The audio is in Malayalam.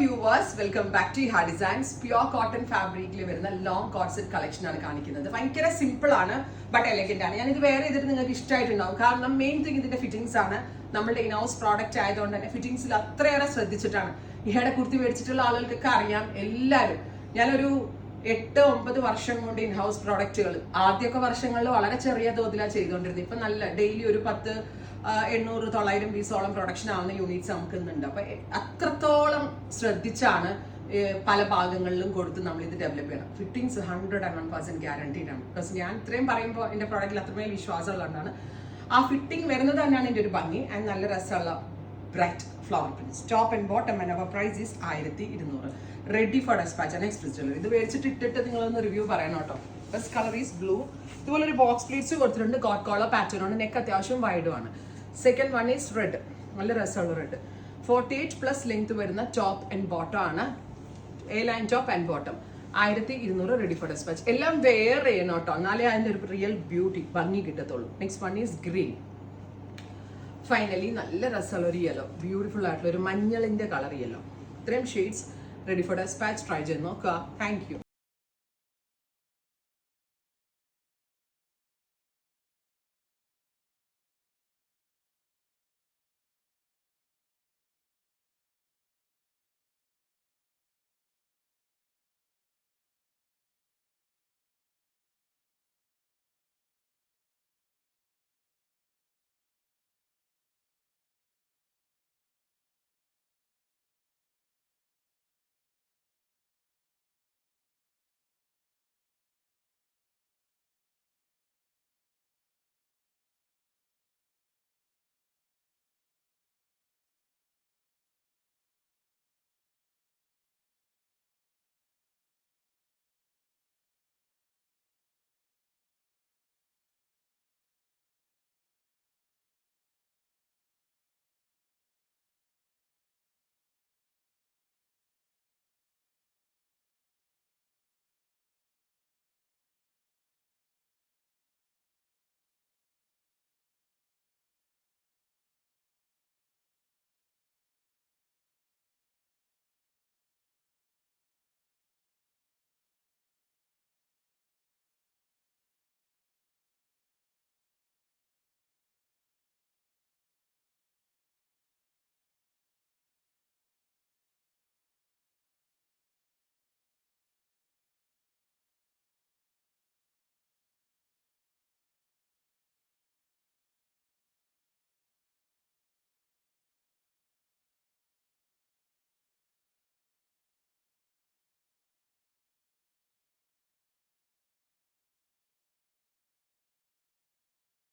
വ്യൂവേഴ്സ്, വെൽക്കം ബാക്ക് ടു ഹാ ഡിസൈൻസ്. പ്യുവർ കോട്ടൺ ഫാബ്രിക്കിൽ വരുന്ന ലോങ് കോട്ട്സെറ്റ് കളക്ഷൻ ആണ് കാണിക്കുന്നത്. ഭയങ്കര സിമ്പിൾ ആണ്, ബട്ട് എലഗന്റ് ആണ്. ഞാനിത് വേറെ ചെയ്തിട്ട് നിങ്ങൾക്ക് ഇഷ്ടമായിട്ടുണ്ടാവും. കാരണം മെയിൻ തിങ് ഇതിന്റെ ഫിറ്റിംഗ്സ് ആണ്. നമ്മുടെ ഇൻഹൗസ് പ്രോഡക്റ്റ് ആയതുകൊണ്ട് തന്നെ ഫിറ്റിംഗ്സിൽ അത്രയേറെ ശ്രദ്ധിച്ചിട്ടാണ്. ഈയിടെ കുർത്തി മേടിച്ചിട്ടുള്ള ആളുകൾക്കൊക്കെ അറിയാം. എല്ലാവരും ഞാനൊരു 8-9 വർഷം കൊണ്ട് ഇൻഹൗസ് പ്രോഡക്റ്റുകൾ ആദ്യമൊക്കെ വർഷങ്ങളിൽ വളരെ ചെറിയ തോതിലാണ് ചെയ്തുകൊണ്ടിരുന്നത്. ഇപ്പൊ നല്ല ഡെയിലി ഒരു 800-900 പീസോളം പ്രൊഡക്ഷൻ ആവുന്ന യൂണിറ്റ്സ് നമുക്ക് ഇന്നുണ്ട്. അപ്പൊ അത്രത്തോളം ശ്രദ്ധിച്ചാണ് പല ഭാഗങ്ങളിലും കൊടുത്ത് നമ്മൾ ഇത് ഡെവലപ്പ് ചെയ്യണം. ഫിറ്റിംഗ്സ് 101% ഗ്യാരണ്ടീഡ് ആണ്. ബിക്കോസ് ഞാൻ ഇത്രയും പറയുമ്പോൾ എന്റെ പ്രോഡക്റ്റിൽ അത്രമേൽ വിശ്വാസമുള്ളതാണ്. ആ ഫിറ്റിംഗ് വരുന്നത് തന്നെയാണ് എൻ്റെ ഒരു ഭംഗി. ആൻഡ് നല്ല രസമുള്ള bright flower prints. Top and bottom and our price is 1200. Ready for dispatch ആണ് എക്സ്പ്രസ് ജ്വല്ലറി. ഇത് മേടിച്ചിട്ട് ഇട്ടിട്ട് നിങ്ങളൊന്ന് റിവ്യൂ പറയണം കേട്ടോ. First colour is blue. ഇതുപോലെ ഒരു ബോക്സ് പ്ലീറ്റ്സ് കൊടുത്തിട്ടുണ്ട്. ഗോട്ട് കോളർ പാറ്റേൺ ആണ്. നെക്ക് അത്യാവശ്യം വൈഡും ആണ്. Second one is red. നല്ല രസമുള്ള റെഡ്. 48+ ലെങ്ത് വരുന്ന ടോപ്പ് ആൻഡ് ബോട്ടം ആണ്. A line top and bottom 1200. Ready for dispatch. എല്ലാം വെയർ ചെയ്യണം കേട്ടോ, എന്നാലേ അതിൻ്റെ ഒരു റിയൽ ബ്യൂട്ടി ഭംഗി കിട്ടത്തുള്ളൂ. Next one is green. Finally നല്ല രസമുള്ള ഒരു യെല്ലോ, ബ്യൂട്ടിഫുൾ ആയിട്ടുള്ള ഒരു മഞ്ഞളിന്റെ കളർ യെല്ലോ. ഇത്രയും shades ready for dispatch. Try ചെയ്ത് നോക്കുക. Thank U.